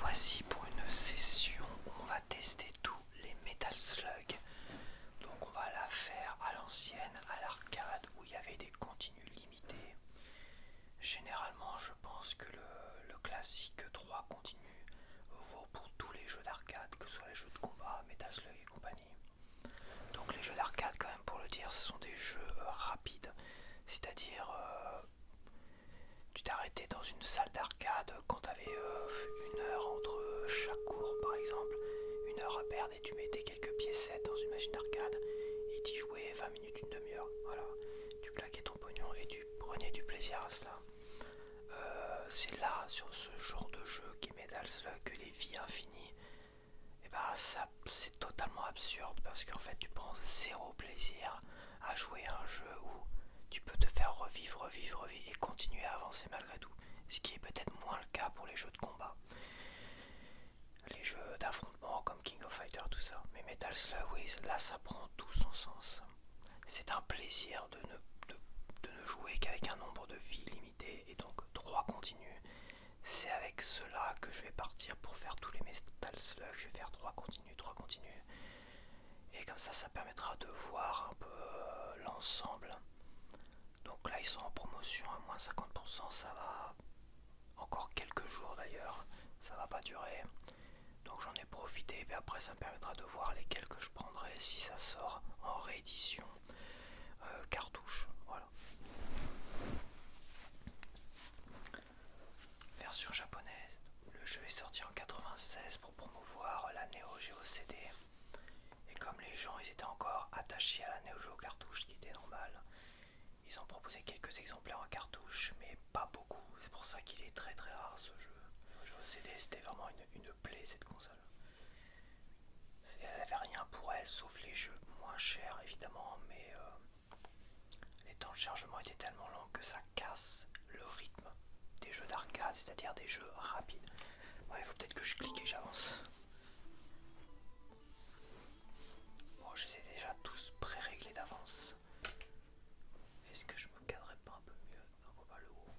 voici pour une session où on va tester tous les Metal Slug. Donc on va la faire à l'ancienne, à l'arcade, où il y avait des continues limités. Généralement, je pense que le classique 3 continu vaut pour tous les jeux d'arcade, que ce soit les jeux de combat, Metal Slug et compagnie. Donc les jeux d'arcade, quand même pour le dire, ce sont des jeux rapides. C'est-à-dire, tu t'arrêtais dans une salle d'arcade quand tu avais une heure entre chaque cours, par exemple, une heure à perdre, et tu mettais quelques piécettes dans une machine d'arcade et tu jouais 20 minutes, une demi-heure. Voilà, tu claquais ton pognon et tu prenais du plaisir à cela. C'est là, sur ce genre de jeu qui est Metal Slug, que les vies infinies, et bah ça c'est totalement absurde parce qu'en fait tu prends zéro plaisir à jouer à un jeu où tu peux te faire revivre et continuer à avancer malgré tout. Ce qui est peut-être moins le cas pour les jeux de combat. Les jeux d'affrontement comme King of Fighters, tout ça. Mais Metal Slug, oui, là ça prend tout son sens. C'est un plaisir de ne jouer qu'avec un nombre de vies limité et donc 3 continus. C'est avec cela que je vais partir pour faire tous les Metal Slug. Je vais faire 3 continus, 3 continus. Et comme ça permettra de voir un peu l'ensemble. Donc là ils sont en promotion à moins 50%, ça va encore quelques jours d'ailleurs, ça va pas durer. Donc j'en ai profité, et après ça me permettra de voir lesquels que je prendrai si ça sort en réédition cartouche. Voilà. Version japonaise. Le jeu est sorti en 96 pour promouvoir la Neo Geo CD. Et comme les gens ils étaient encore attachés à la Neo Geo cartouche, ce qui était normal, ils ont proposé quelques exemplaires en cartouche, mais pas beaucoup. C'est pour ça qu'il est très très rare ce jeu. Le jeu CD, c'était vraiment une plaie cette console. Elle avait rien pour elle, sauf les jeux moins chers évidemment, mais les temps de chargement étaient tellement longs que ça casse le rythme des jeux d'arcade, c'est-à-dire des jeux rapides. Bon, il faut peut-être que je clique et j'avance. Bon, je les ai déjà tous pré-réglés d'avance. Est-ce que je me cadrerais pas un peu mieux? Non, pas le haut.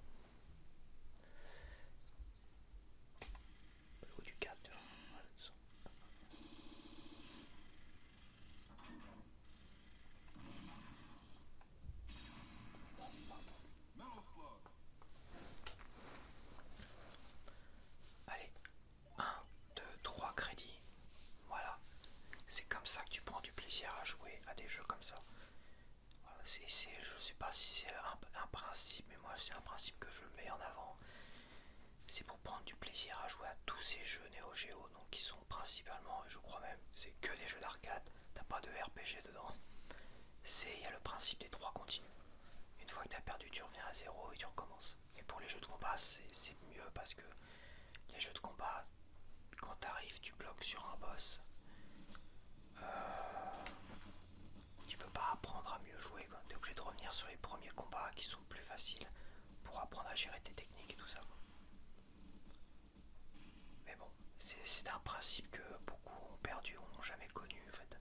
Le haut du cadre, tu vois. Voilà, allez, un, 2, 3 crédits. Voilà. C'est comme ça que tu prends du plaisir à jouer à des jeux comme ça. Voilà, je sais pas si c'est un principe, mais moi c'est un principe que je mets en avant. C'est pour prendre du plaisir à jouer à tous ces jeux Neo Geo, donc qui sont principalement, et je crois même, c'est que des jeux d'arcade, t'as pas de RPG dedans. Il y a le principe des 3 continus. Une fois que t'as perdu, tu reviens à zéro et tu recommences. Et pour les jeux de combat, c'est mieux parce que les jeux de combat, quand t'arrives, tu bloques sur un boss. Tu peux pas apprendre à mieux jouer, quoi. T'es obligé de revenir sur les premiers combats qui sont plus faciles pour apprendre à gérer tes techniques et tout ça, quoi. Mais bon, c'est un principe que beaucoup ont perdu ou n'ont jamais connu en fait.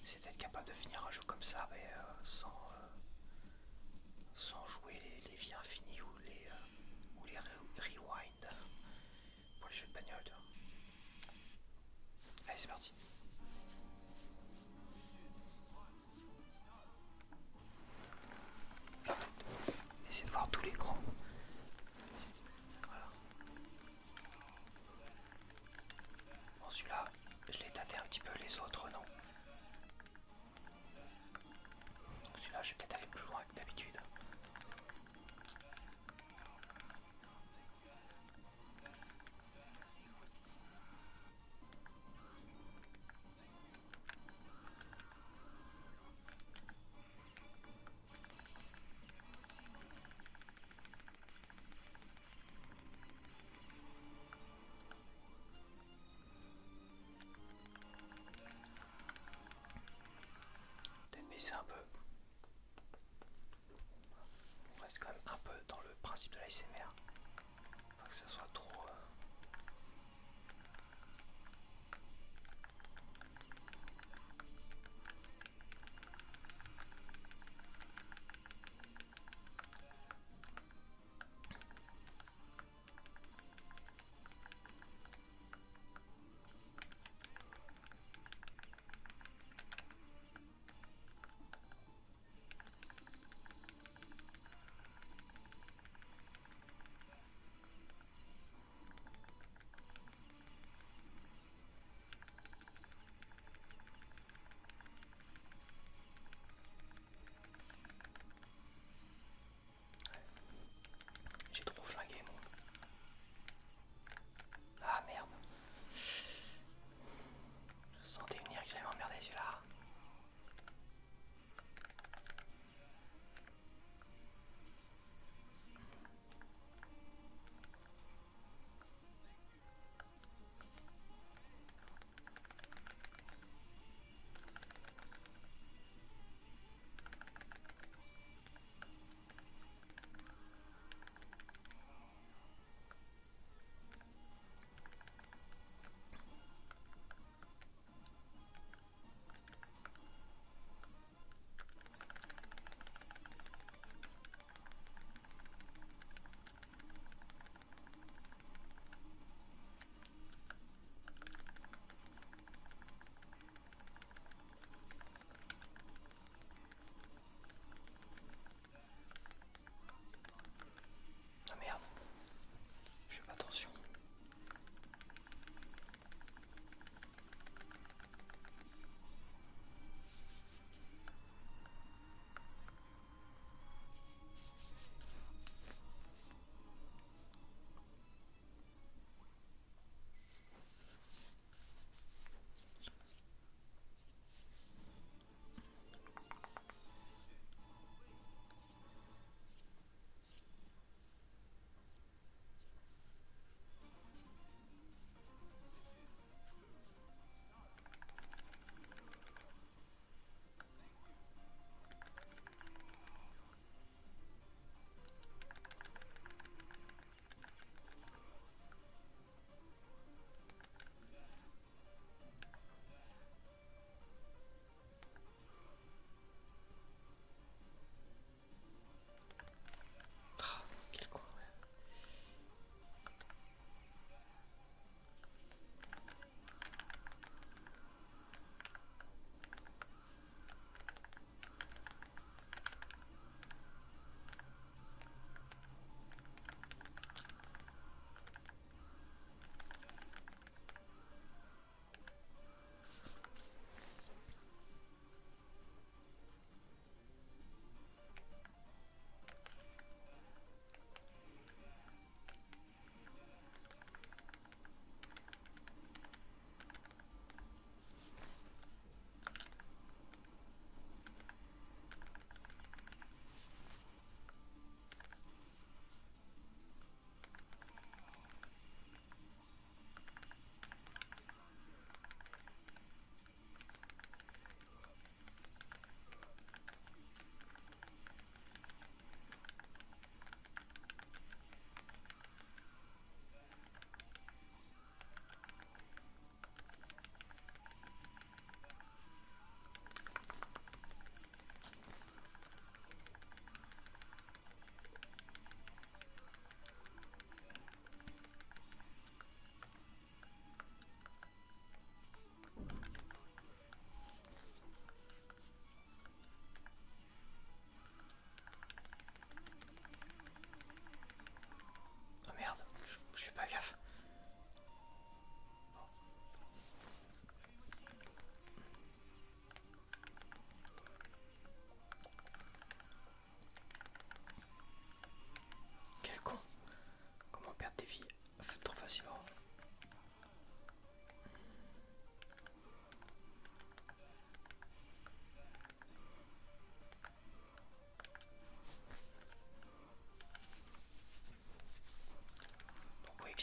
C'est d'être capable de finir un jeu comme ça, mais sans jouer les vies infinies ou les rewind pour les jeux de bagnole. Allez, c'est parti. Je vais essayer de voir tout l'écran. Voilà. Bon, celui-là, je l'ai tâté un petit peu, les autres non. Donc celui-là, je vais peut-être aller plus loin que d'habitude. Peut-être baisser un peu. On reste quand même un peu dans le principe de l'ASMR. Pas que ça soit trop...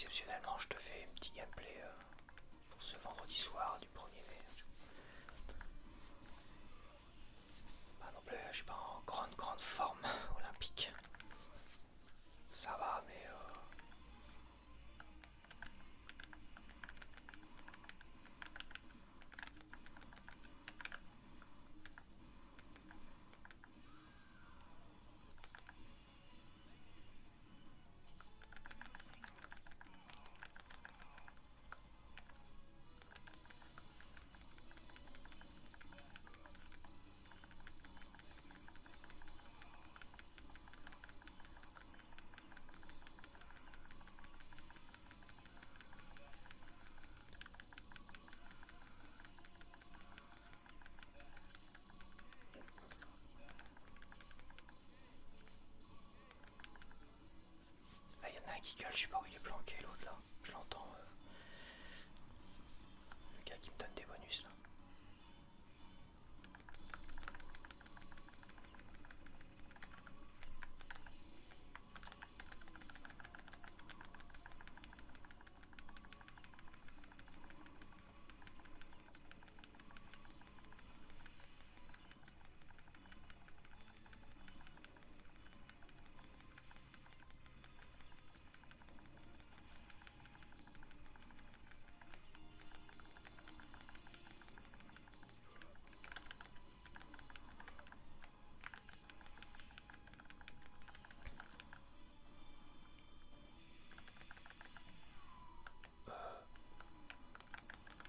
exceptionnellement je te fais un petit gameplay pour ce vendredi soir du 1er mai. Pas non plus, je suis pas en grande forme olympique. Ça va, mais là il y en a un qui gueule, je sais pas où il est planqué, l'autre là. Je l'entends. Le gars qui me donne des bonus là.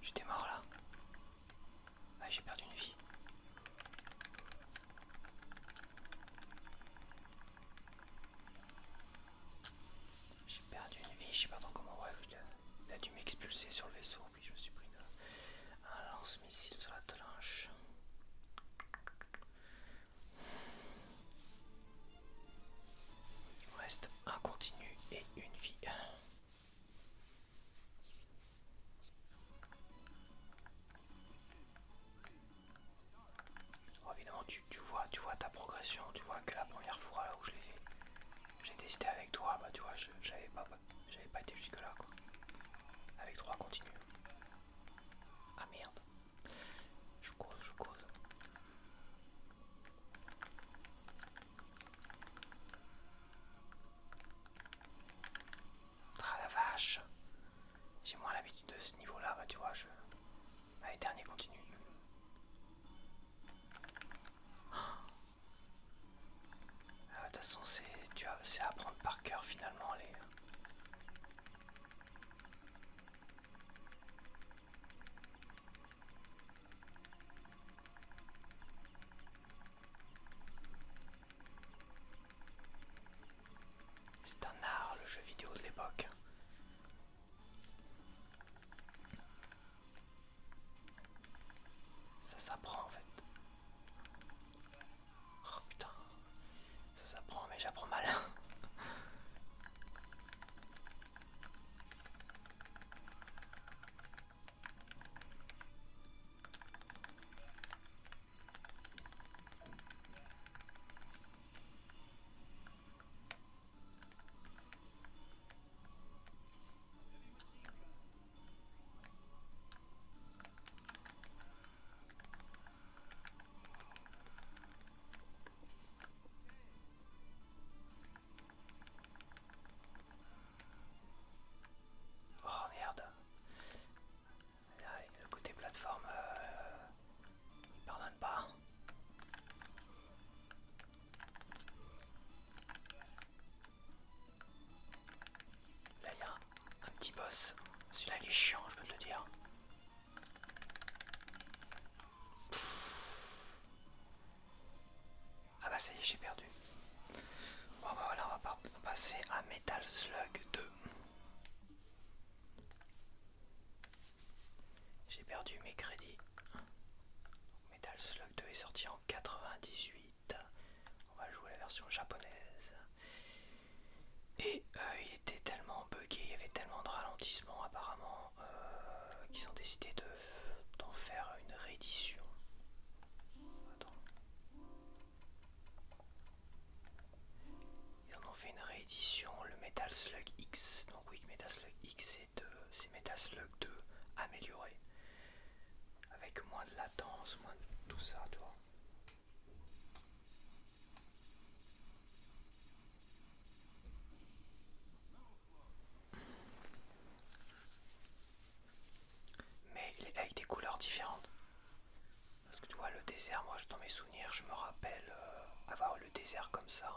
J'étais mort là. Ah, j'ai perdu une vie. J'ai perdu une vie, je sais pas trop comment. Ouais, il a dû m'expulser sur le vaisseau, puis je me suis pris un lance-missile sur la tronche. Il me reste un continu et une vie. Oh, évidemment, tu vois ta progression, tu vois que la première fois là où je l'ai fait, j'ai testé avec toi, bah tu vois, j'avais pas été jusque là quoi. Avec 3 continus. Ah merde. Je cause. Ah la vache. J'ai moins l'habitude de ce niveau là, bah tu vois, allez, dernier continu. Ah, de toute façon, c'est apprendre par cœur finalement les. C'est un art, le jeu vidéo de l'époque. Ça s'apprend en fait. Oh putain. Ça s'apprend, mais j'apprends mal. Oh merde. Là, le côté plateforme, il pardonne pas. Là, il y a un petit boss. Celui-là, il est chiant, je peux te le dire. Ah bah ça y est, j'ai perdu. Bon bah voilà, on va passer à Metal Slug 2. J'ai perdu mes crédits. Metal Slug 2 est sorti en 98. On va jouer la version japonaise. Et il était tellement buggé, il y avait tellement de ralentissements apparemment qu'ils ont décidé d'en faire une réédition. Attends. Ils en ont fait une réédition, le Metal Slug X. Donc oui, Metal Slug X c'est Metal Slug 2 amélioré. Avec moins de latence, moins de tout ça, tu vois. Mais avec des couleurs différentes. Parce que tu vois, le désert, moi dans mes souvenirs, je me rappelle avoir le désert comme ça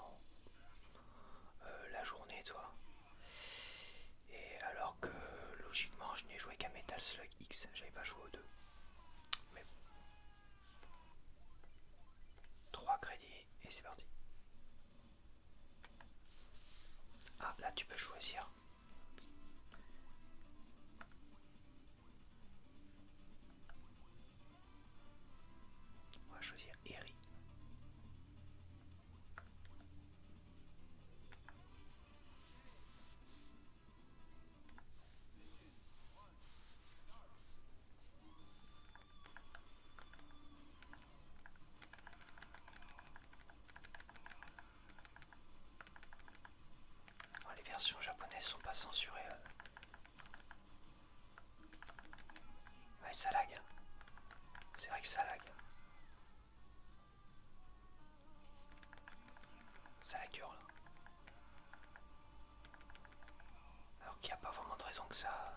la journée, tu vois. Et alors que logiquement, je n'ai joué qu'à Metal Slug X, j'avais pas joué aux deux. Mais 3 crédits et c'est parti. Ah, là tu peux choisir. On va choisir Eri. Oh, les versions japonaises sont pas censurées. Ouais, ça lag. C'est vrai que ça lag. Ça lag dur là. Alors qu'il n'y a pas vraiment de raison que ça.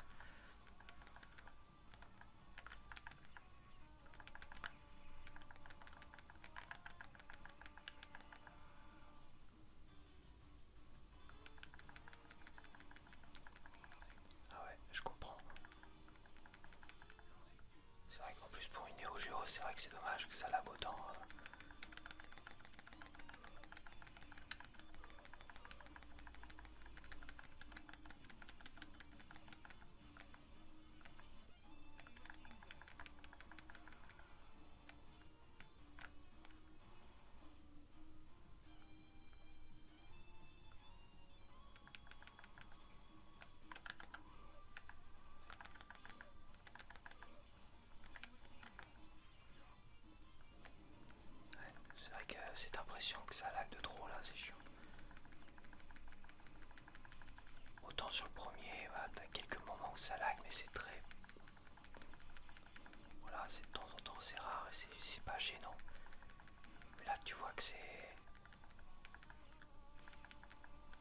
Ah ouais, je comprends. C'est vrai qu'en plus pour une Neo Geo, c'est vrai que c'est dommage que ça lag autant. Ouais, c'est vrai que cette impression que ça lag de trop là, c'est chiant. Autant sur le premier, bah, t'as quelques moments où ça lag, mais c'est très. Voilà, c'est de temps en temps, c'est rare et c'est pas gênant. Mais là, tu vois que c'est.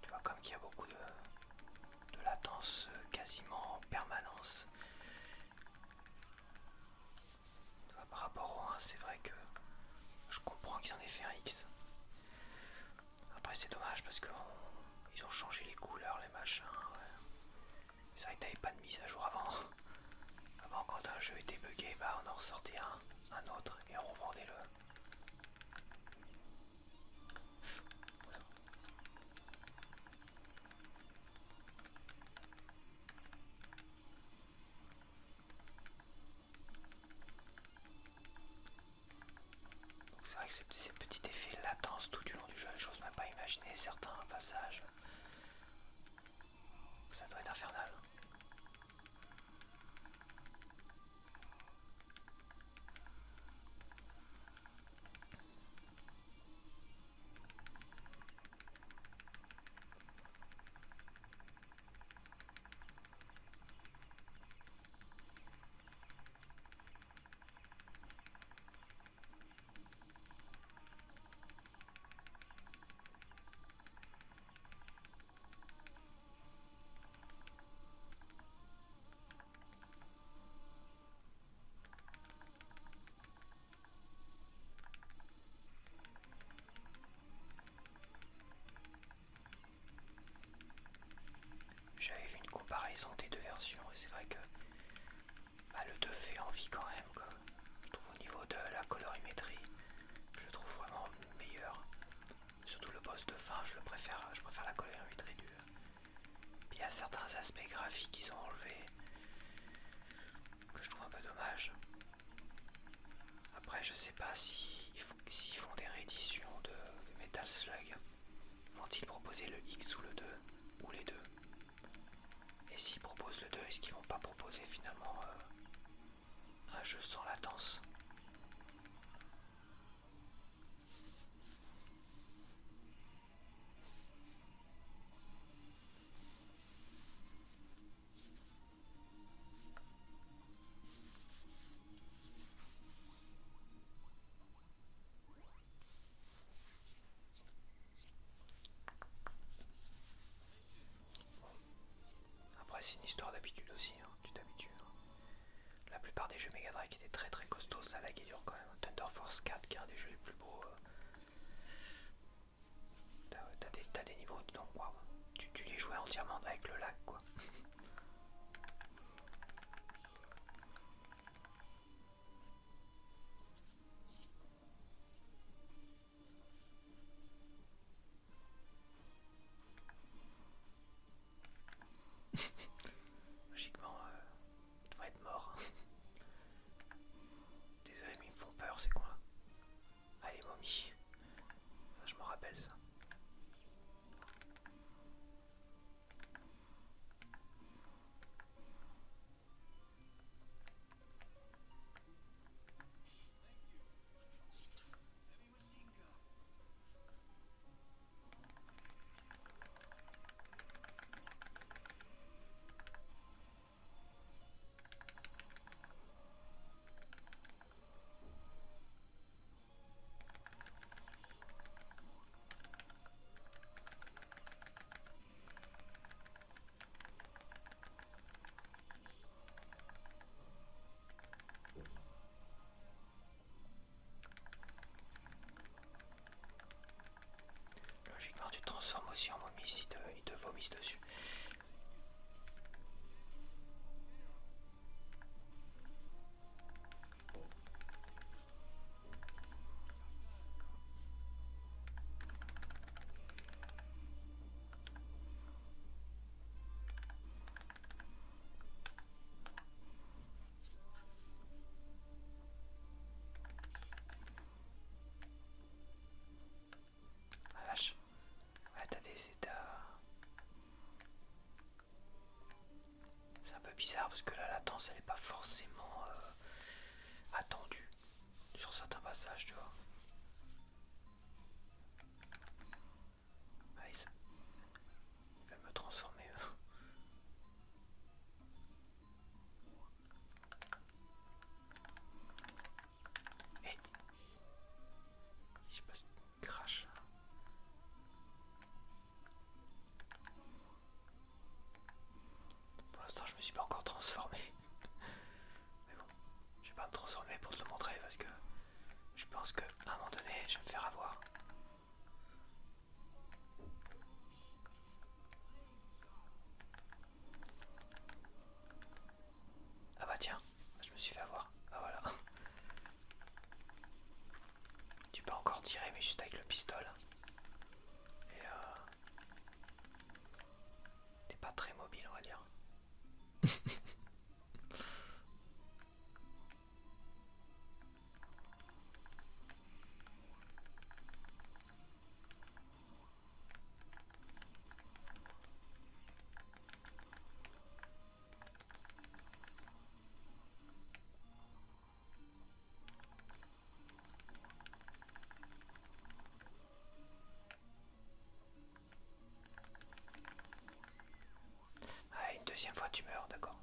Tu vois, comme qu'il y a beaucoup de latence quasiment en permanence. Tu vois, par rapport au 1, c'est vrai que je comprends qu'ils en aient fait un X. Après, c'est dommage parce qu'ils ont changé les couleurs, les machins. Ouais. C'est vrai que t'avais pas de mise à jour avant. Avant, quand un jeu était buggé, bah, on en ressortait un autre et on revendait le. Donc c'est vrai que ces petits effets latence tout du long du jeu, j'ose même pas imaginer certains passages. Ça doit être infernal. J'avais vu une comparaison des deux versions et c'est vrai que bah, le 2 fait envie quand même. Quoi. Je trouve au niveau de la colorimétrie, je le trouve vraiment meilleur. Surtout le boss de fin, je préfère la colorimétrie du. Puis il y a certains aspects graphiques qu'ils ont enlevés que je trouve un peu dommage. Après, je sais pas s'ils font des rééditions de Metal Slug. Vont-ils proposer le X ou le 2 ou les deux? Et s'ils proposent le 2, est-ce qu'ils vont pas proposer finalement un jeu sans latence? c'est une histoire d'habitude aussi, hein, tu t'habitues. Hein. La plupart des jeux Mega Drive étaient très très costauds, ça lag et dur quand même. Thunder Force 4 qui est un des jeux les plus beaux. T'as des niveaux, donc waouh. Tu les jouais entièrement avec le lag quoi. Logiquement, il devrait être mort. Désolé mais ils me font peur ces cons là. Allez momie. Ça, je me rappelle ça. Logiquement tu te transformes aussi en momie si ils te vomissent dessus. Ah vache. Ouais t'as des états. C'est un peu bizarre parce que la latence elle est pas forcément attendue sur certains passages tu vois. Allez, ça, il va me transformer. Et je passe crash là. Pour l'instant je me suis pas encore transformé. Mais bon, je vais pas me transformer pour te le montrer parce que je pense qu'à un moment donné je vais me faire avoir. Ah bah tiens, je me suis fait avoir. Ah voilà. Tu peux encore tirer mais juste avec le pistolet. Et t'es pas très mobile on va dire. Ah, une deuxième fois tu meurs, d'accord.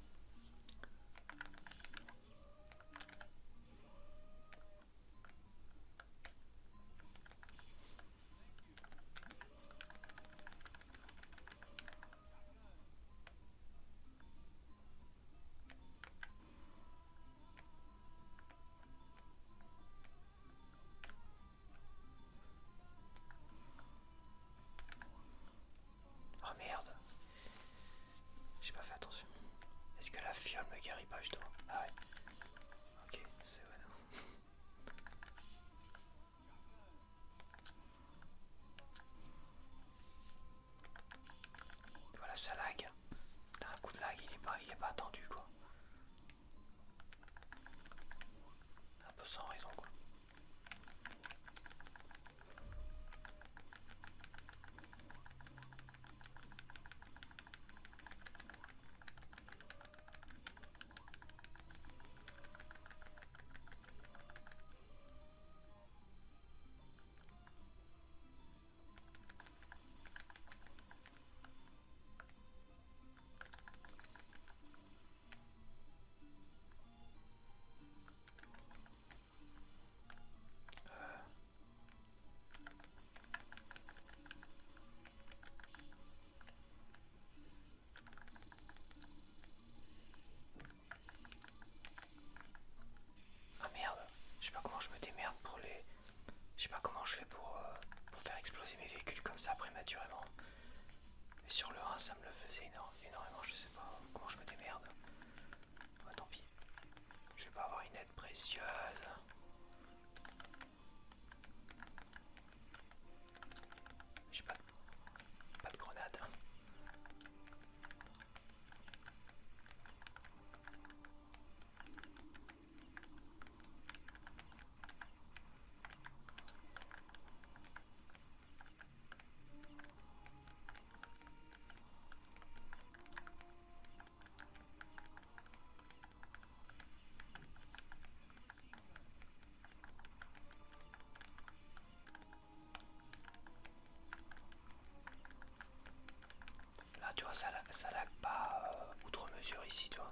Oh merde, j'ai pas fait attention. Est-ce que la fiole me guérit pas justement? Ah ouais. Ok, c'est vrai. Voilà, ça lag. T'as un coup de lag, il est pas attendu quoi. Un peu sans raison quoi. comme ça prématurément. Et sur le 1 ça me le faisait énormément, je sais pas comment je me démerde. Ah, tant pis. Je vais pas avoir une aide précieuse. J'ai pas de grenade. Là tu vois ça lag pas outre mesure ici tu vois.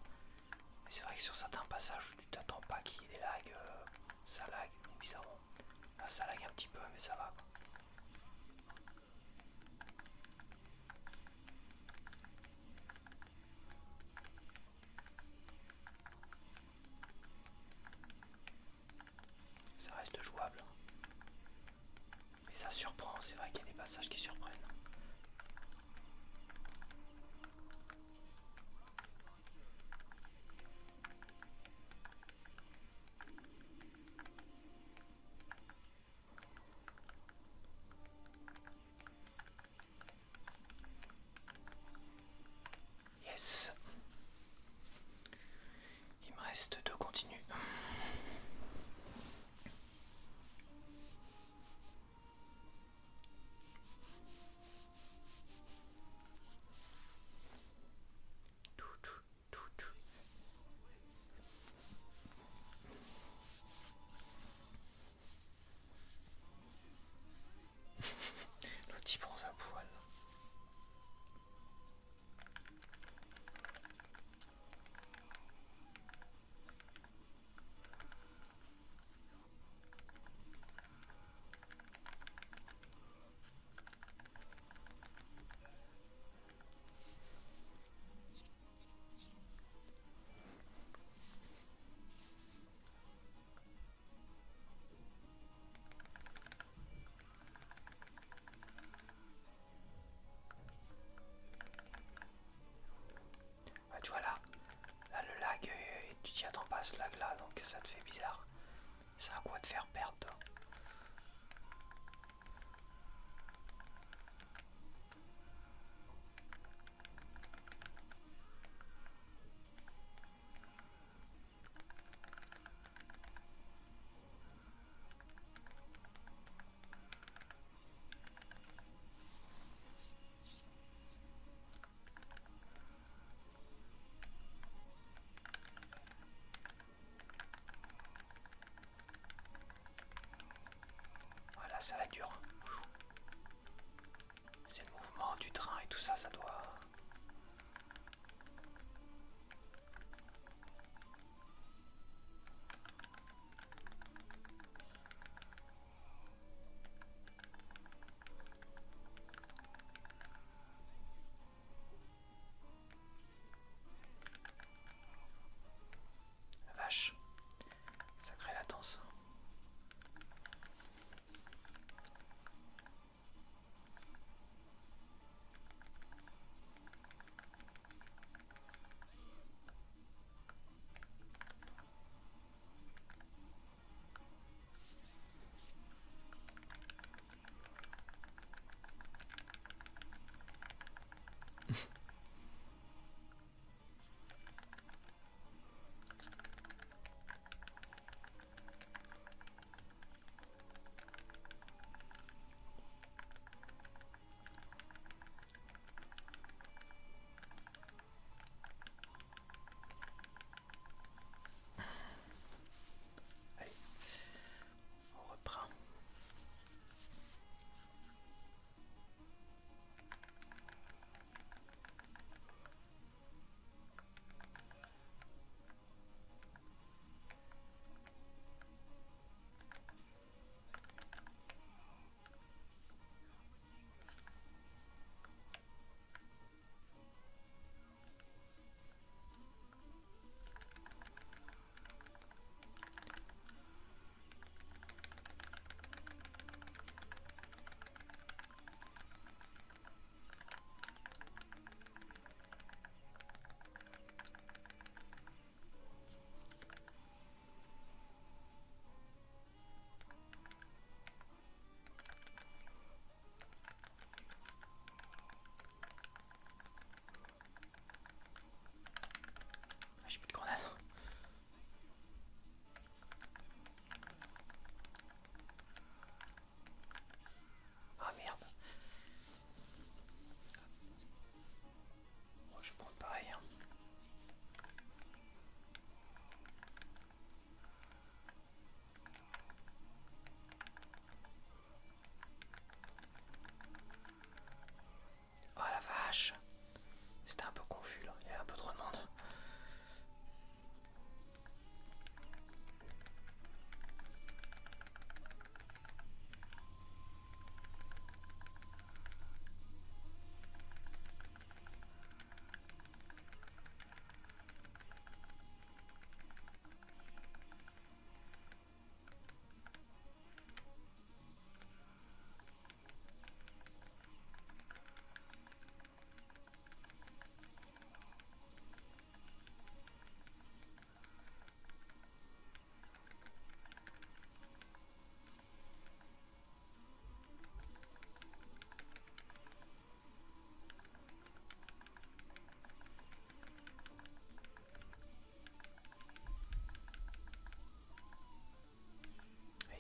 Mais c'est vrai que sur certains passages où tu t'attends pas qu'il y ait des lags, ça lag bizarrement. Là ça lag un petit peu mais ça va quoi. Ça reste jouable. Mais ça surprend, c'est vrai qu'il y a des passages qui surprennent. Yes. Il me reste 2 continues. L'autre il prend sa poêle. Ah, tu vois là le lag, tu t'y attends pas à ce lag là donc ça te fait bizarre. C'est un coup à te faire perdre toi. Voilà, ça va être dur. C'est le mouvement du train et tout ça, ça doit. La vache, sacrée latence.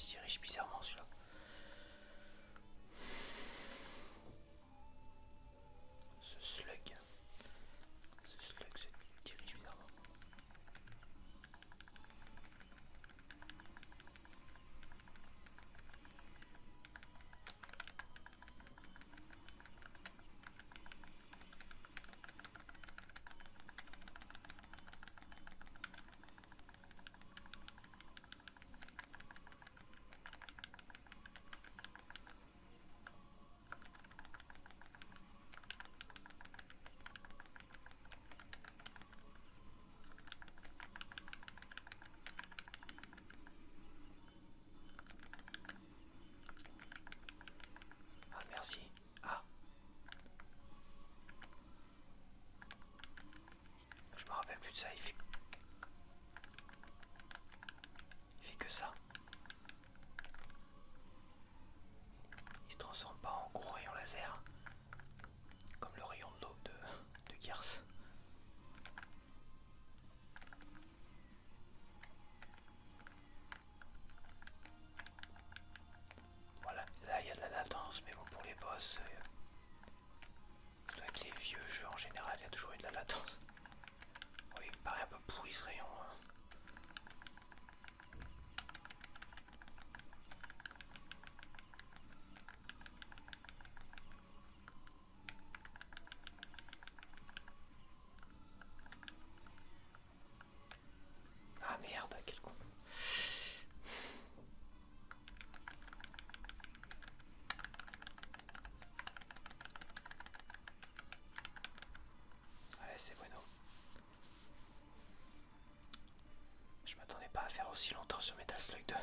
il se dirige bizarrement celui-là. Ce slug. Ce slug se dirige bizarrement. Ah merci. Ah. Je me rappelle plus de ça, il fait que ça. Il se transforme pas en gros rayon laser, comme le rayon de l'eau de Gears. Voilà, là il y a de la latence, mais bon pour les boss, surtout avec les vieux jeux en général, il y a toujours eu de la latence. Oui, il me paraît un peu pourri ce rayon. Hein. Ah merde, quel con. Ouais, c'est bueno. Je m'attendais pas à faire aussi longtemps sur Metal Slug 2.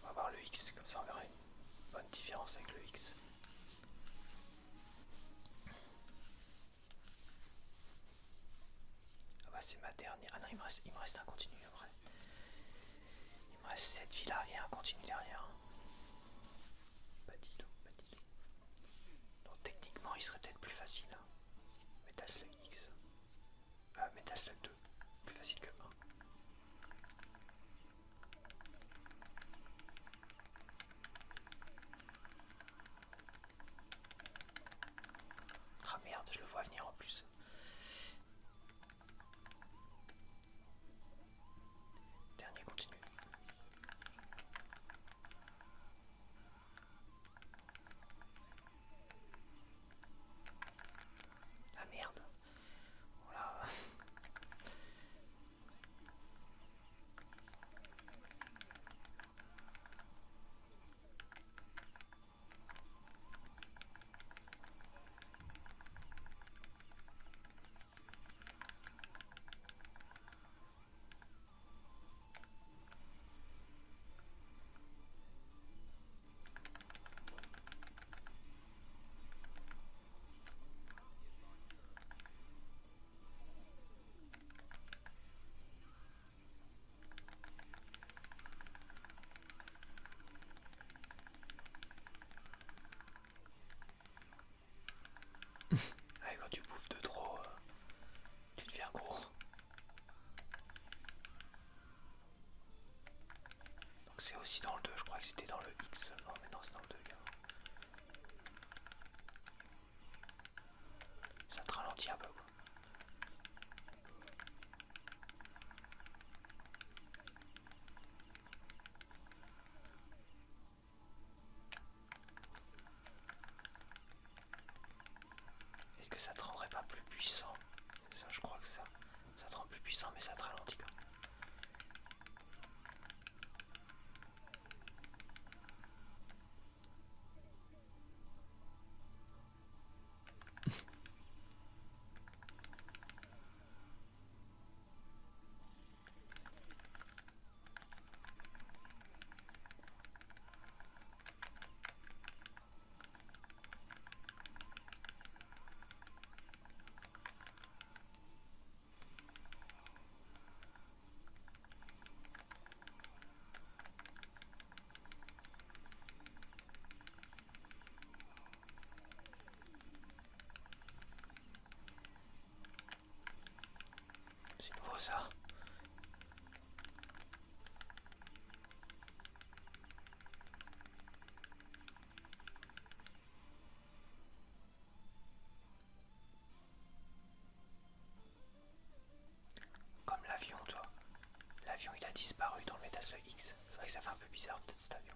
On va voir le X, comme ça on verra une bonne différence avec le X. Ah bah c'est ma dernière. Ah non, il me reste un continu après. Il me reste 7 vies là et un continu derrière. Pas du tout, pas du tout. Donc techniquement il serait peut-être plus facile. Hein. Metal Slug X. Metal Slug 2. Plus facile que 1. Ah merde, je le vois venir en plus. Dernier continu. Ah merde. Voilà. Ouais, quand tu bouffes de trop, tu deviens gros. Donc c'est aussi dans le 2, je crois que c'était dans le X seulement, mais non c'est dans le 2 gars. Ça te ralentit un peu quoi. Est-ce que ça te rendrait pas plus puissant? Ça, je crois que ça te rend plus puissant mais ça te ralentit quoi. Slug X. C'est vrai que ça fait un peu bizarre peut-être cet avion.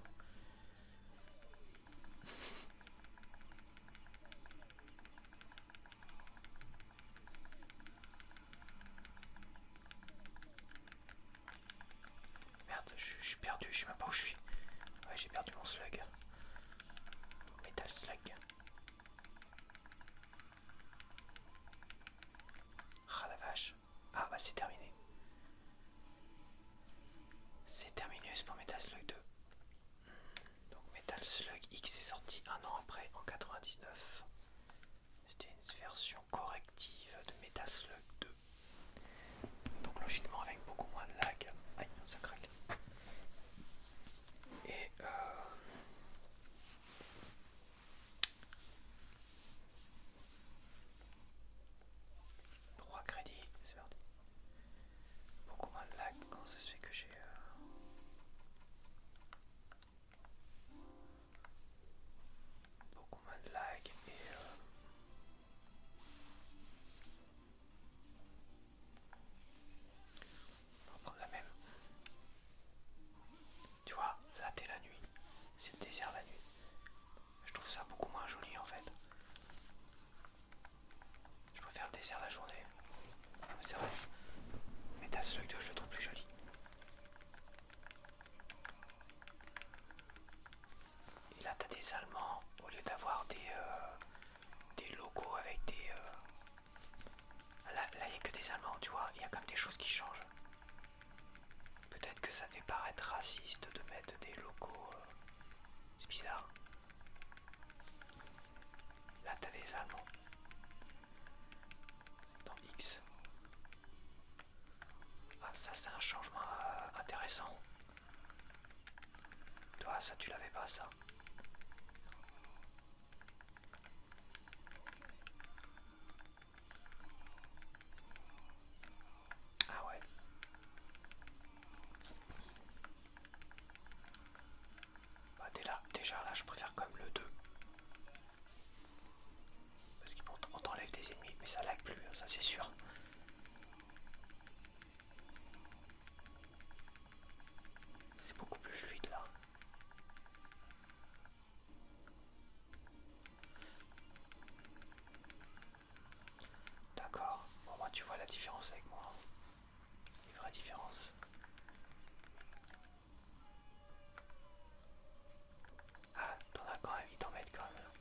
Merde, je suis perdu, je sais même pas où je suis. Ouais, j'ai perdu mon slug. Metal Slug. Ah la vache. Ah bah c'est terminé. C'est terminé pour Metal Slug 2. Donc Metal Slug X est sorti un an après, en 99. C'était une version corrective de Metal Slug 2. Donc logiquement avec beaucoup moins de lag. Aïe, ça craque. Et 3 crédits, c'est parti. Beaucoup moins de lag, comment ça se fait que j'ai... beaucoup moins de lag et... on va prendre la même. Tu vois, là t'es la nuit. C'est le désert la nuit. Je trouve ça beaucoup moins joli en fait. Je préfère le désert la journée. Ah, mais c'est vrai. Metal Slug 2 je le trouve plus joli. Et là t'as des Allemands au lieu d'avoir des logos avec des... Là il n'y a que des Allemands, tu vois, il y a quand même des choses qui changent. Peut-être que ça fait paraître raciste de mettre des logos. C'est bizarre. Là t'as des Allemands. Dans X. Ah ça c'est un changement intéressant. Toi ça tu l'avais pas ça. Ah ouais. Bah déjà là je préfère comme le 2. Parce qu'on t'enlève des ennemis, mais ça lag plus, ça c'est sûr. C'est beaucoup plus fluide là. D'accord. Bon moi tu vois la différence avec moi. Une vraie différence. Ah, t'en as quand même, ils t'en mettent quand même.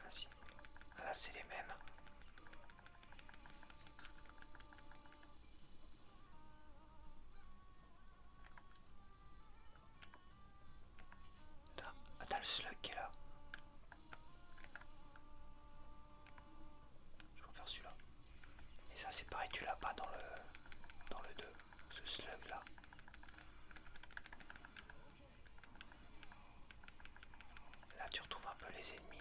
Ah si. Ah là c'est les mêmes. T'as le slug qui est là. Je vais en faire celui-là. Et ça c'est pareil, tu l'as pas dans le 2. Ce slug là. Là tu retrouves un peu les ennemis.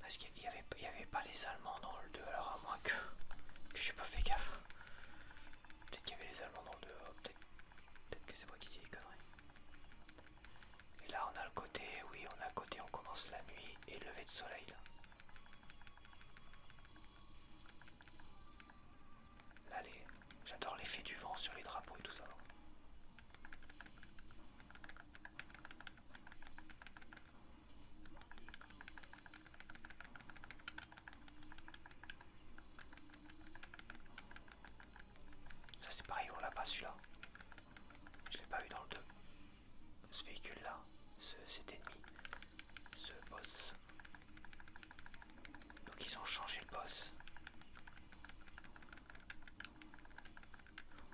Parce qu'il y avait pas les Allemands dans le 2, alors à moins que je n'ai pas fait gaffe. Peut-être qu'il y avait les Allemands dans le 2, peut-être que c'est moi qui dis des conneries. Et là on a le côté, oui on a le côté on commence la nuit et le lever de soleil là. Là j'adore l'effet du vent sur les drapeaux et tout ça. Ça c'est pareil, on l'a pas celui-là. Je l'ai pas eu dans le 2. Ce véhicule là, cet ennemi, ce boss. Donc ils ont changé le boss.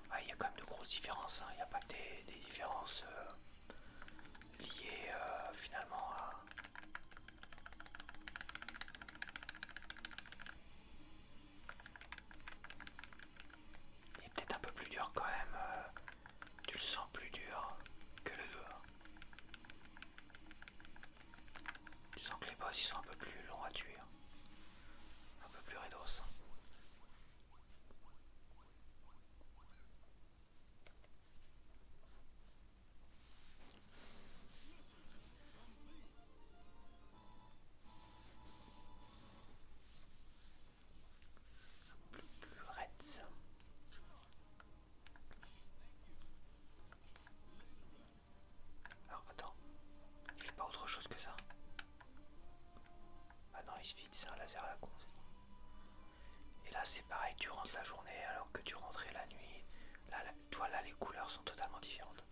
Ah, il y a quand même de grosses différences, hein. Il n'y a pas que des différences liées finalement à... Il est peut-être un peu plus dur quand même. Tu le sens plus dur que le 2. Tu sens que les boss ils sont un peu plus longs à tuer. Un peu plus raidos. sont totalement différentes.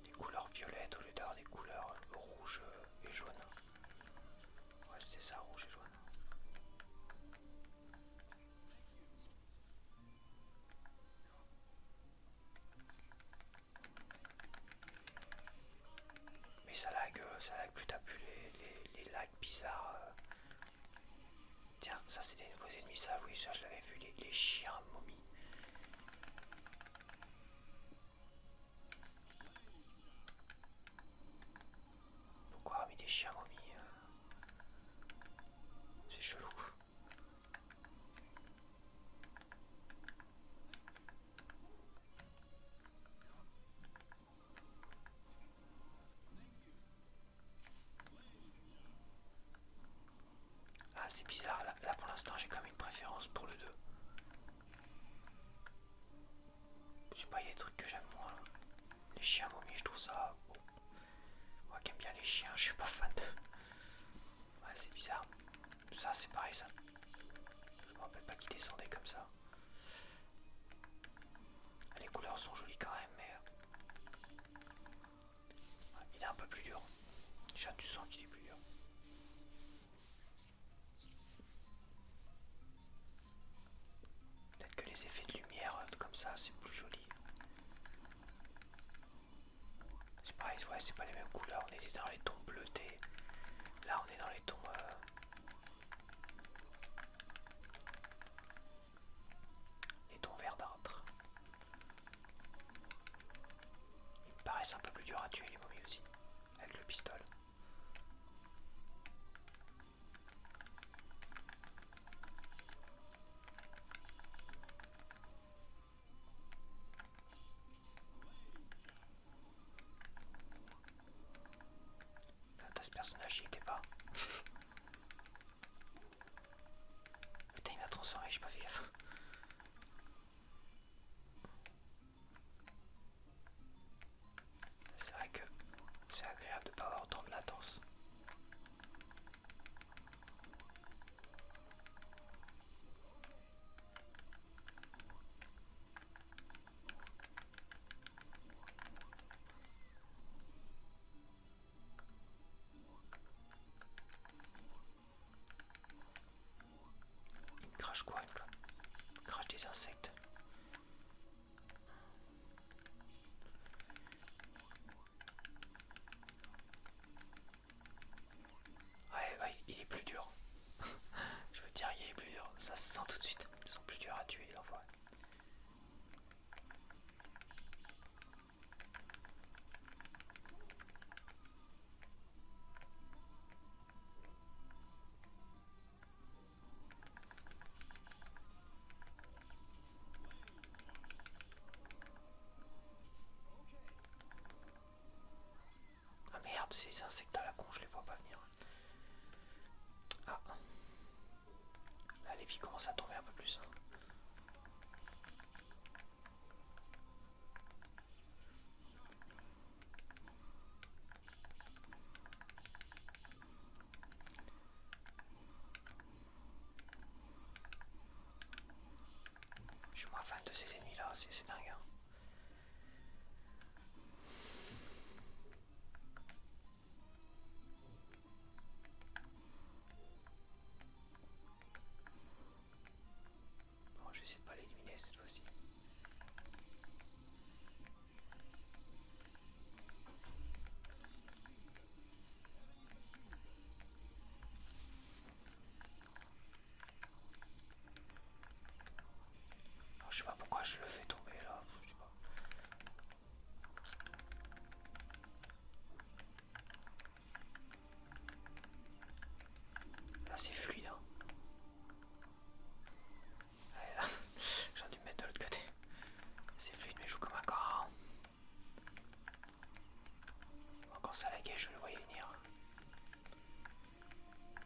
Des couleurs violettes au lieu d'avoir des couleurs rouges et jaunes. Ouais, c'était ça, rouge et jaune. Mais ça lag plus, t'as plus les lags bizarres. Tiens, ça c'est des nouveaux ennemis, ça oui, ça je l'avais vu, les chiens momies. Pourquoi avoir mis des chiens momies C'est chelou. Ah c'est bizarre, là pour l'instant j'ai comme une préférence pour le 2. Je sais pas, il y a des trucs que j'aime moins. Les chiens momies, je trouve ça bon. Moi qui aime bien les chiens, je suis pas fan de... Ouais, c'est bizarre. Ça c'est pareil ça. Je me rappelle pas qu'il descendait comme ça. Les couleurs sont jolies quand même, mais... Ouais, il est un peu plus dur. Déjà tu sens qu'il est plus dur. Peut-être que les effets de lumière comme ça c'est plus joli. C'est pareil, ouais, c'est pas les mêmes couleurs. On était dans les tons bleutés. Là on est dans les tons... les tons verdâtres. Ils me paraissent un peu plus durs à tuer les momies aussi. Avec le pistolet. Là, ce personnage il était pas. Putain il m'a transformé, j'ai pas fait gaffe. C'est vrai que c'est agréable de pas avoir autant de latence. Il me crache quoi? Il me crache des insectes. Ouais, il est plus dur. Je veux dire, il est plus dur. Ça se sent tout de suite. Ils sont plus durs à tuer les enfoirés. Ah merde, c'est les insectes à la con, je les vois pas venir. Ah. Là, les vies commencent à tomber un peu plus. Je suis moins fan de ces ennemis là, c'est dingue. Hein. Bon, je vais essayer de pas l'éliminer cette fois-ci. Alors, je sais pas pourquoi je le fais tomber là, je sais pas. Là c'est fluide hein. Ouais, là, j'ai dû me mettre de l'autre côté. C'est fluide mais je joue comme un grand. Bon, quand ça laguait je le voyais venir.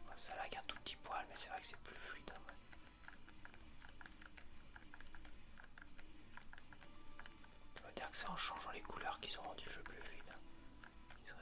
Bon, ça lag un tout petit poil mais c'est vrai que c'est plus fluide. Hein, ouais. Ça veut dire que c'est en changeant les couleurs qu'ils ont rendu le jeu plus fluide. Qui serait...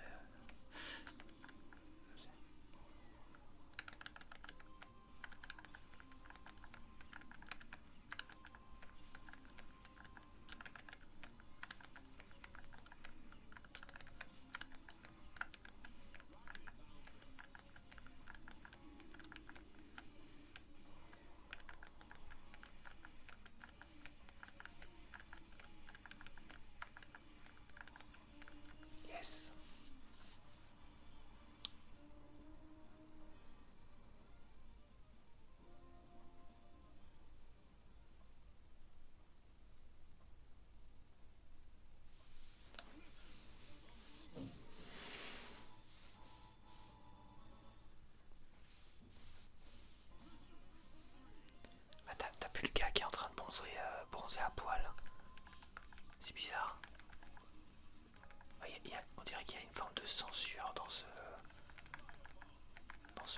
on dirait qu'il y a une forme de censure dans ce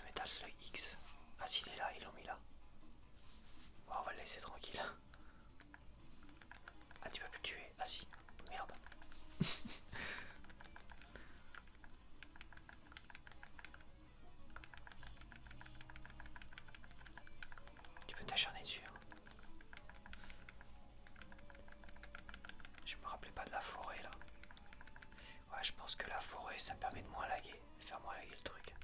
Metal Slug X. Ah s'il est là, ils l'ont mis là. Bon, on va le laisser tranquille. Ah tu vas plus tuer. Ah si, merde. Tu peux t'acharner dessus. Hein. Je me rappelais pas de la forêt là. Ouais, je pense que la forêt ça me permet de moins laguer. Faire moins laguer le truc.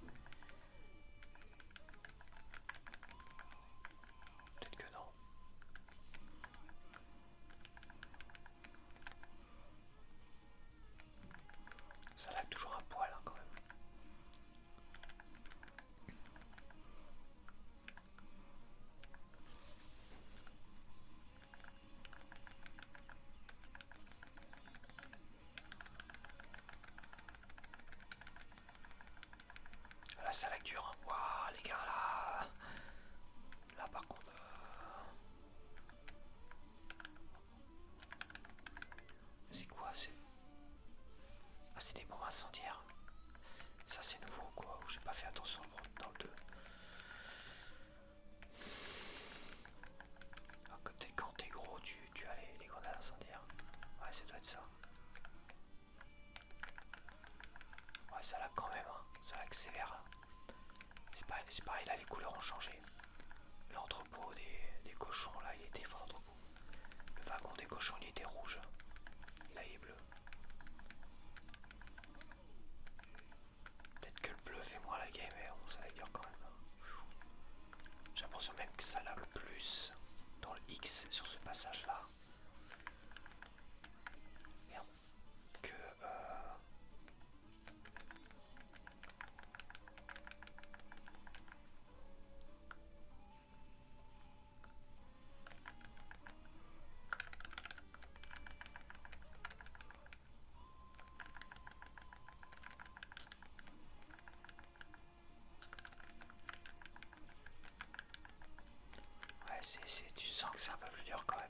Peut-être que non. Ça lag toujours un poil hein, quand même. Là ça lag dur. Hein. Waouh les gars là. Là par contre. C'est quoi c'est. Ah c'est des bombes incendiaires. Ça c'est nouveau quoi. J'ai pas fait attention dans le 2. Alors, quand t'es gros tu as les grenades incendiaires. Ouais ça doit être ça. Ouais ça lag quand même. Hein. Ça lag sévère. Hein. C'est pareil là les couleurs ont changé. L'entrepôt des cochons là il était enfin l'entrepôt. Le wagon des cochons il était rouge. Et là il est bleu. Peut-être que le bleu fait moins la game mais bon ça lag dur quand même. J'ai l'impression même que ça lag plus dans le X sur ce passage là. Merde. Que ouais, tu sens que c'est un peu plus dur quand même.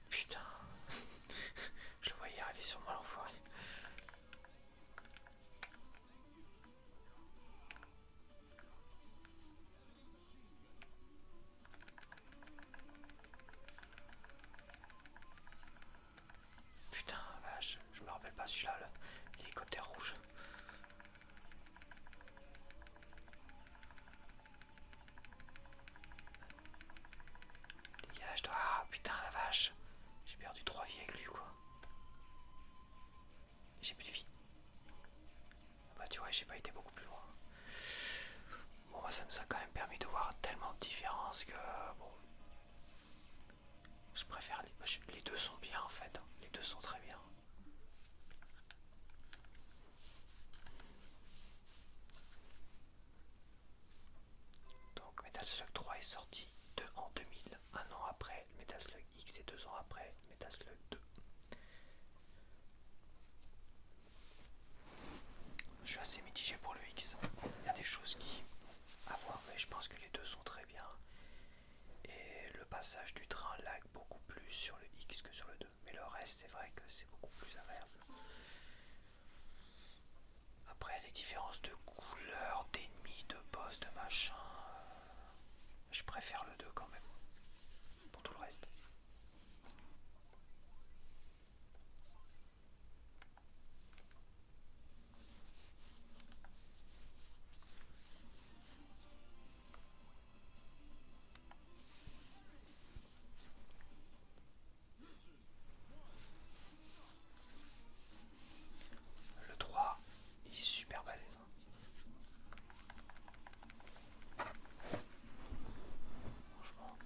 Putain. Je le voyais arriver sur moi l'enfoiré. Putain, vache, je me rappelle pas celui-là, l'hélicoptère rouge. Dégage toi, ah, putain la vache. J'ai perdu 3 vies avec lui quoi. J'ai plus de vie. Bah tu vois, j'ai pas été beaucoup plus loin. Bon bah ça nous a quand même permis de voir tellement de différences que bon. Je préfère les deux sont bien en fait. Hein. Les deux sont très bien. Donc Metal Slug 3 est sorti en 2000, un an après Metal Slug X et 2 ans après Metal Slug 2. Je suis assez mitigé pour le X. Il y a des choses qui à voir, mais je pense que les deux sont très bien. Et le passage du train lag beaucoup plus sur le X que sur le 2. Mais le reste, c'est vrai que c'est beaucoup plus agréable. Après, les différences de couleurs, d'ennemis, de boss, de machin, je préfère le 2 quand même. Pour tout le reste. Le 3, il est super balèze. Franchement.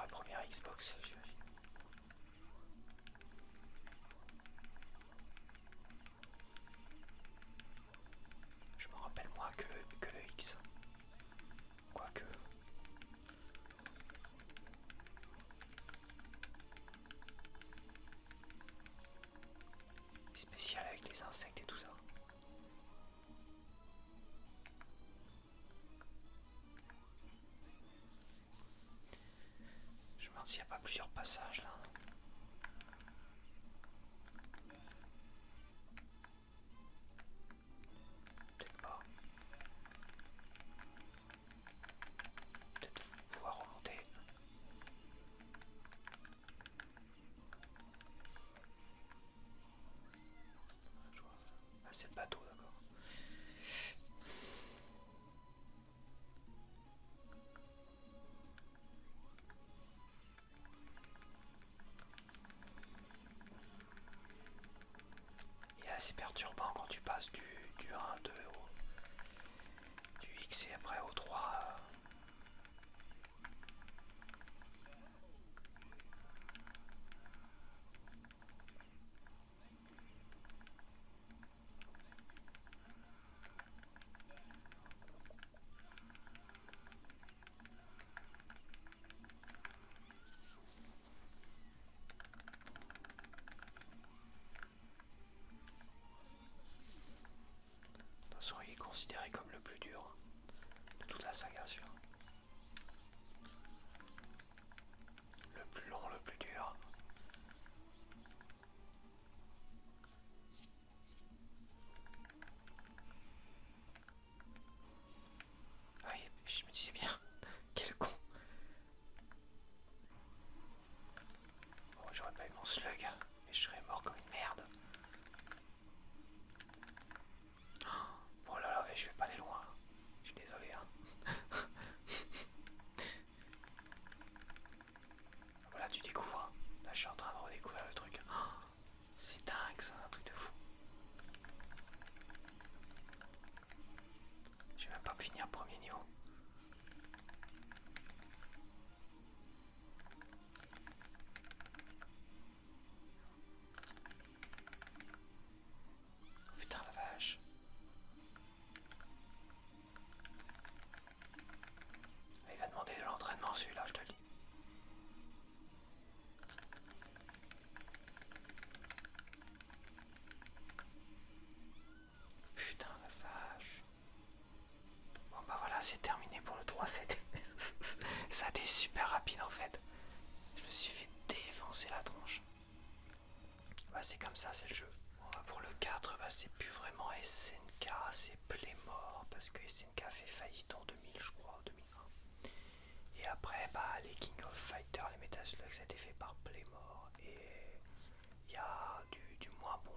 la première Xbox, j'imagine. Je me rappelle moins que le X. Quoique. Spécial avec les insectes et tout ça. Je me demande s'il n'y a pas plusieurs passages là. Peut-être pas. Peut-être pouvoir remonter. Ah, c'est le bateau, d'accord. Il est assez perturbant quand tu passes du 1, 2 du X et après au 3. De toute façon, il est considéré comme le plus dur de toute la saga, celui-là. Le plus long, le plus dur. Oui, je me disais bien, quel con. Bon, j'aurais pas eu mon slug, et je serais mort comme une merde. Oh là là, je vais pas aller loin. Je suis désolé, hein. Voilà, tu découvres. Hein. Là, je suis en train de redécouvrir le truc. Oh, c'est dingue, c'est un truc de fou. Je vais même pas finir premier niveau. Putain la vache. Il va demander de l'entraînement celui-là, je te le dis. Putain la vache. Bon bah voilà, c'est terminé pour le 3. Ça a été super rapide en fait. Je me suis fait défoncer la tronche. Bah c'est comme ça, c'est le jeu. Bon, bah, pour le 4, bah, c'est plus vraiment SNK, c'est Playmore. Parce que SNK fait faillite en 2000, je crois, 2001. Et après, bah, les King of Fighters, les Metal Slug, ça a été fait par Playmore. Et il y a du moins bon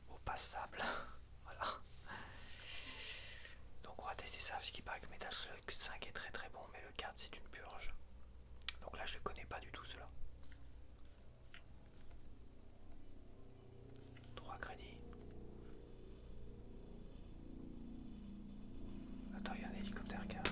au passable. Voilà. Donc on va tester ça parce qu'il paraît que Metal Slug 5 est très très bon, mais le 4 c'est une purge. Donc là je le connais pas du tout cela. 3 crédits. Attends, il y a un hélicoptère qui arrive.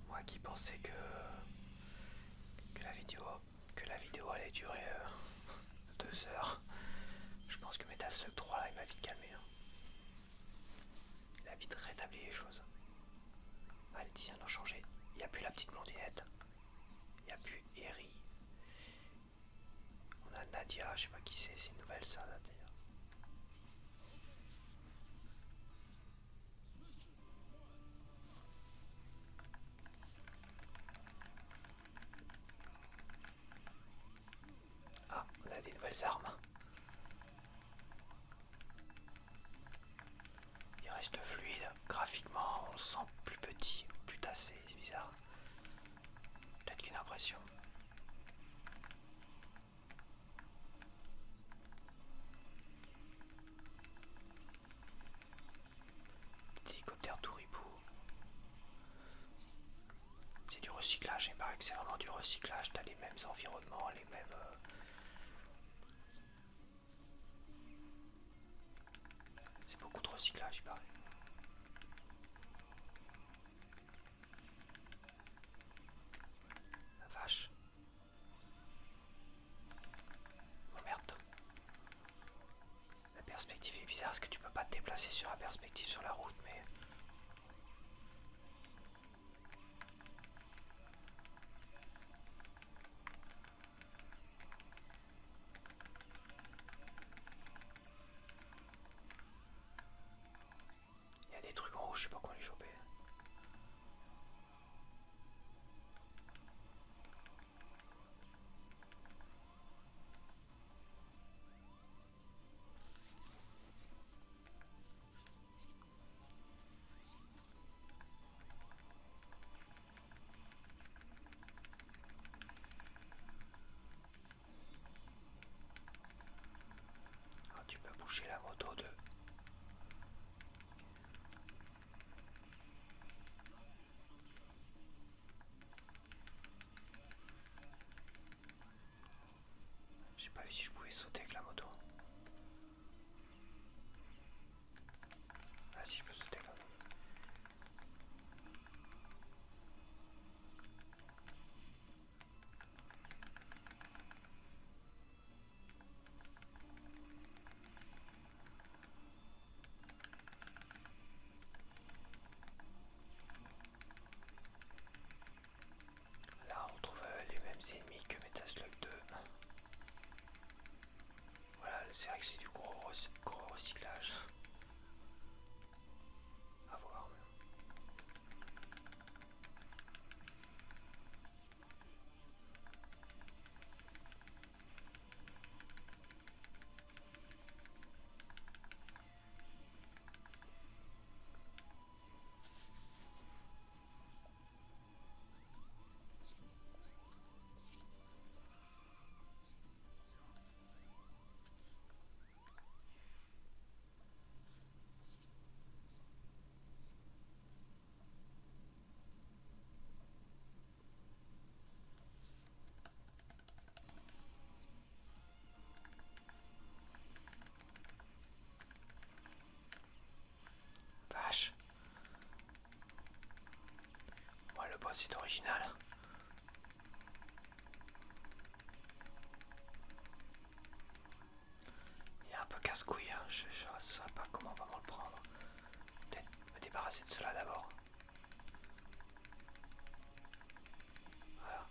Moi qui pensais que la vidéo allait durer 2 heures. Je pense que Metal Slug 3 là, il m'a vite calmé. Hein. Il a vite rétabli les choses. Ah, les designs ont changé. Il n'y a plus la petite blondinette. Il n'y a plus Eri. On a Nadia, je sais pas qui c'est une nouvelle ça, Nadia. Ah, on a des nouvelles armes. Il reste fluide. Graphiquement, on le sent plus petit, plus tassé, c'est bizarre. Peut-être qu'une impression. Petit hélicoptère tout ripou. que c'est vraiment du recyclage, t'as les mêmes environnements, les mêmes... C'est beaucoup de recyclage, il paraît. La vache. Oh merde. La perspective est bizarre, parce que tu peux pas te déplacer sur la perspective sur la route, mais... Il y a des trucs en haut, je sais pas comment les choper. Ah, tu peux bouger la moto de... J'ai pas vu si je pouvais sauter avec la moto. Ah si, je peux sauter là. Là on retrouve les mêmes ennemis que Metal Slug 2. Voilà, c'est vrai que c'est du gros recyclage. À voir. Vache. Moi le boss est original. Il est un peu casse-couille, hein. Je ne sais pas comment vraiment le prendre. Peut-être me débarrasser de cela d'abord. Voilà.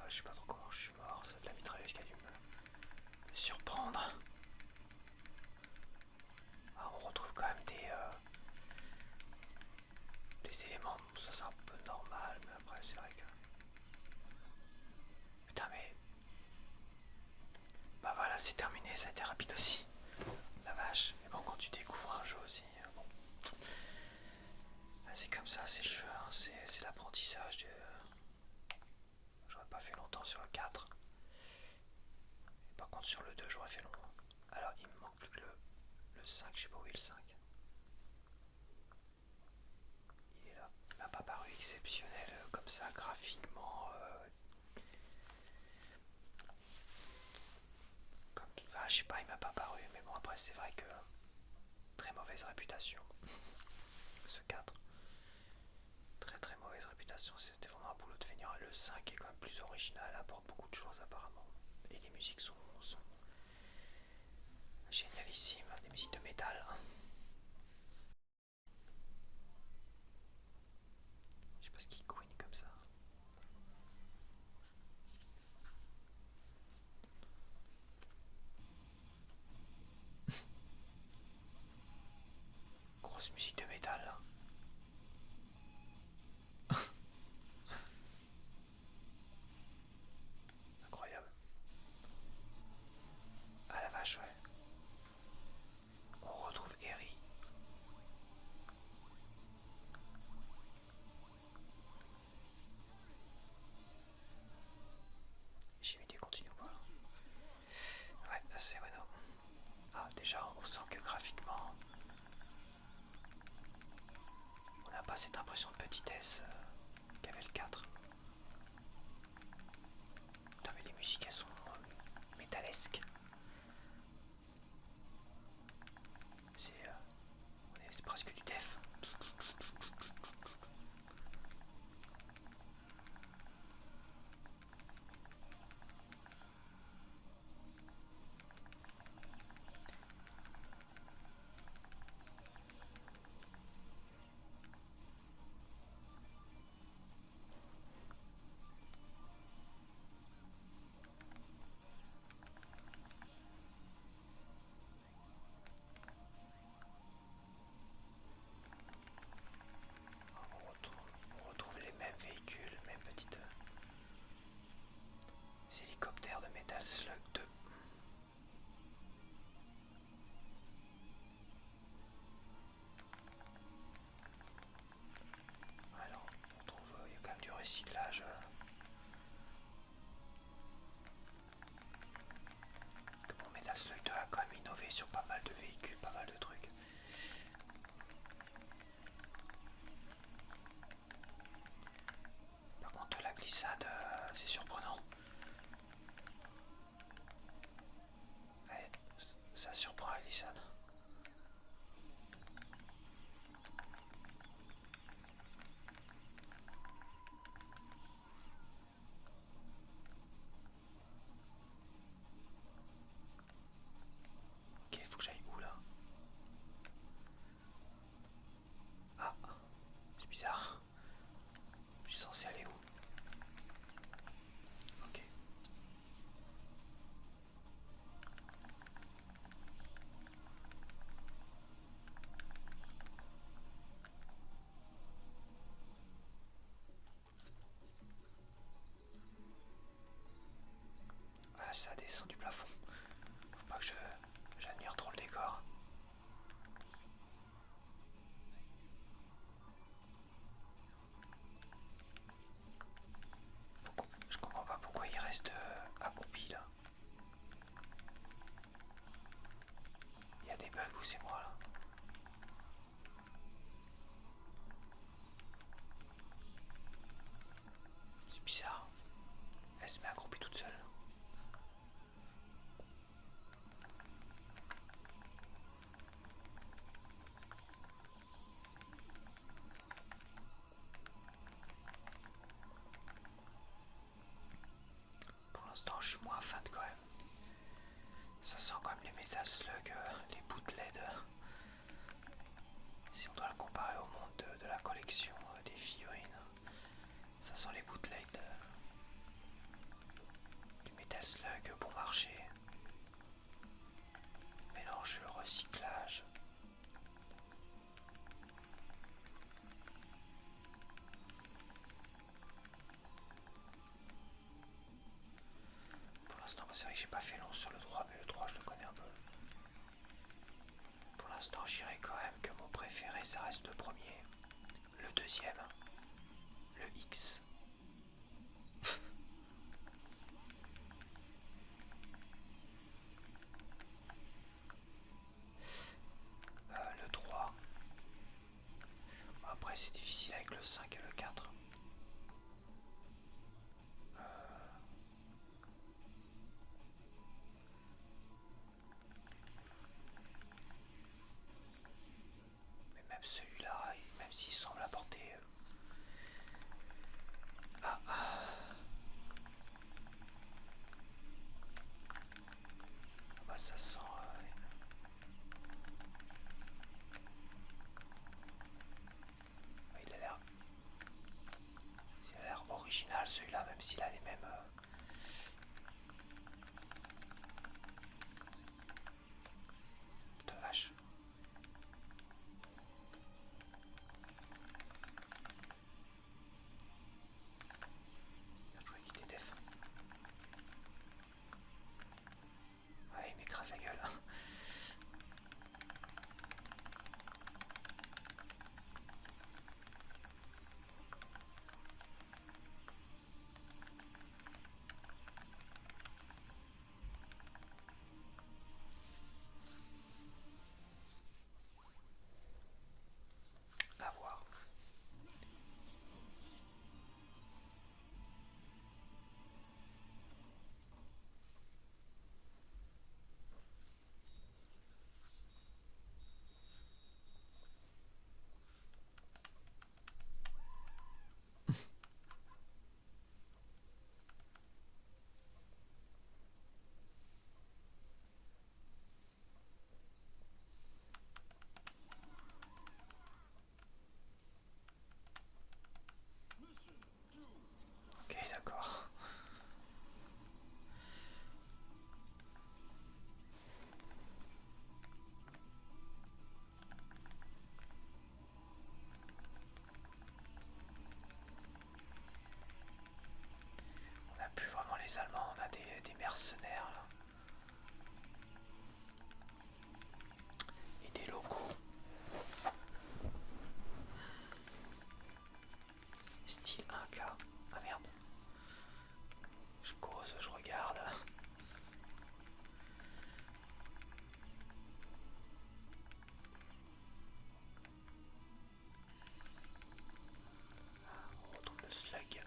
Ah, je sais pas trop comment je suis mort. C'est de la mitrailleuse qui a dû me surprendre. Ah, on retrouve quand même des éléments. Ça c'est un peu normal, mais après c'est vrai que... Putain mais... Bah voilà, c'est terminé, ça a été rapide aussi. La vache. Mais bon, quand tu découvres un jeu aussi... Bon. Ah, c'est comme ça, c'est le jeu, hein. C'est l'apprentissage de... J'aurais pas fait longtemps sur le 4. Et par contre sur le 2 j'aurais fait long. Alors il me manque plus que le 5, je sais pas où est le 5. Il est là. Il m'a pas paru exceptionnel comme ça graphiquement. Comme... Enfin je sais pas, il m'a pas paru. Mais bon après c'est vrai que... Très mauvaise réputation. Ce 4. Très très mauvaise réputation. C'était vraiment un boulot de feignant. Le 5 est quand même plus original, apporte beaucoup de choses apparemment. Et les musiques sont génialissimes. Les musiques de métal. Je sais pas ce qui couine comme ça. Grosse musique de métal là. cette impression de petitesse qu'avait le 4. Putain, mais les musiques elles sont métallesques. C'est presque du def. On retrouve les mêmes véhicules, mêmes petites hélicoptères de Metal Slug 2. Alors, on trouve, il y a quand même du recyclage. Bon, Metal Slug 2 a quand même innové sur pas mal de véhicules, pas mal de trucs. Par contre, la glissade, c'est surprenant. Ouais, ça surprend la glissade. Ok, faut que j'aille où là? Ah, c'est bizarre. Je suis censé aller où? Ok. Ah, ça descend du plafond. Faut pas que j'admire trop le décor. Je comprends pas pourquoi il reste accroupi là. Il y a des bugs ou c'est moi là? C'est bizarre. Elle se met accroupie toute seule. Pour l'instant, je suis moins fan quand même. Ça sent comme les Metal Slug, les bootlegs. Si on doit le comparer au monde de la collection des figurines, ça sent les bootlegs du Metal Slug bon marché. Mélange recyclage. Pour l'instant, c'est vrai que j'ai pas fait long sur le 3, mais le 3 je le connais un peu. Pour l'instant, j'irai quand même que mon préféré, ça reste le premier. Le deuxième, le X. Le 3. Après, c'est difficile avec le 5 et le 4. Mais même celui-là, même s'il semble apporter... bah ça sent... il a l'air original celui-là, même s'il a les mêmes... de vache. les Allemands, on a des mercenaires là. Et des locaux. Style 1K. Ah merde. Je cause, je regarde. On retrouve le slug.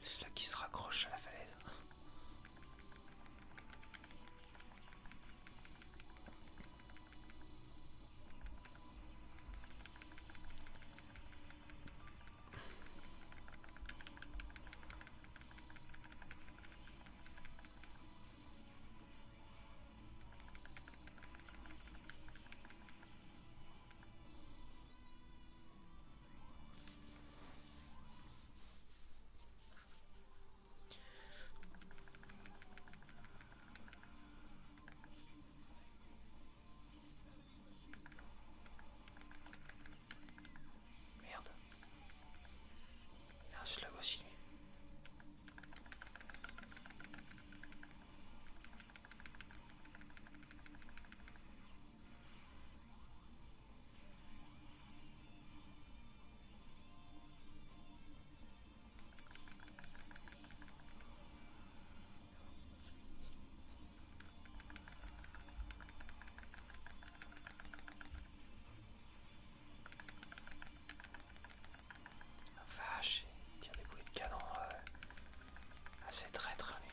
Le slug qui se raccroche à la falaise. Merde. Il y a un slug aussi lui. Vache, il tire des boulets de canon assez traître. Lui.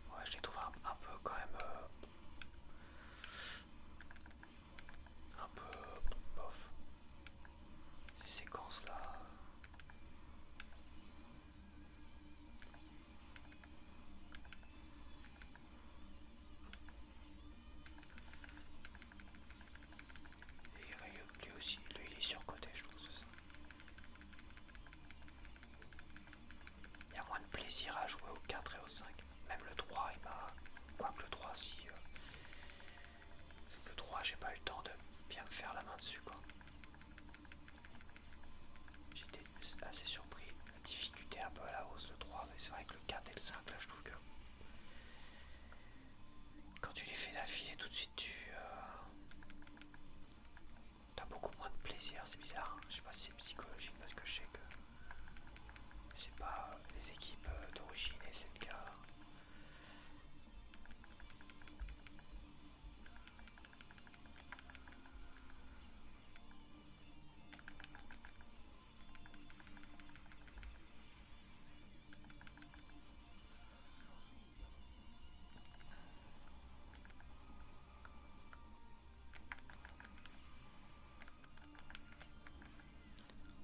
Ouais, je les trouve un peu quand même un peu bof. Ces séquences là. Et lui aussi, lui il est surcoté, je trouve. Ça. Il y a moins de plaisir à jouer au 4 et au 5. Même le 3, il m'a. Quoique le 3, si. Le 3, j'ai pas eu le temps de bien me faire la main dessus, quoi. J'étais assez surpris. La difficulté un peu à la hausse, le 3. Mais c'est vrai que le 4 et le 5, là, je trouve que. Quand tu les fais d'affilée, tout de suite, t'as beaucoup moins de plaisir. C'est bizarre. Hein. Je sais pas si c'est psychologique parce que je sais que. C'est pas les équipes d'origine et c'est le cas.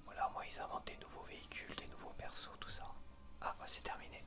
Voilà, moi ils inventent des nouveaux véhicules, des nouveaux persos, tout ça. Ah, bah c'est terminé.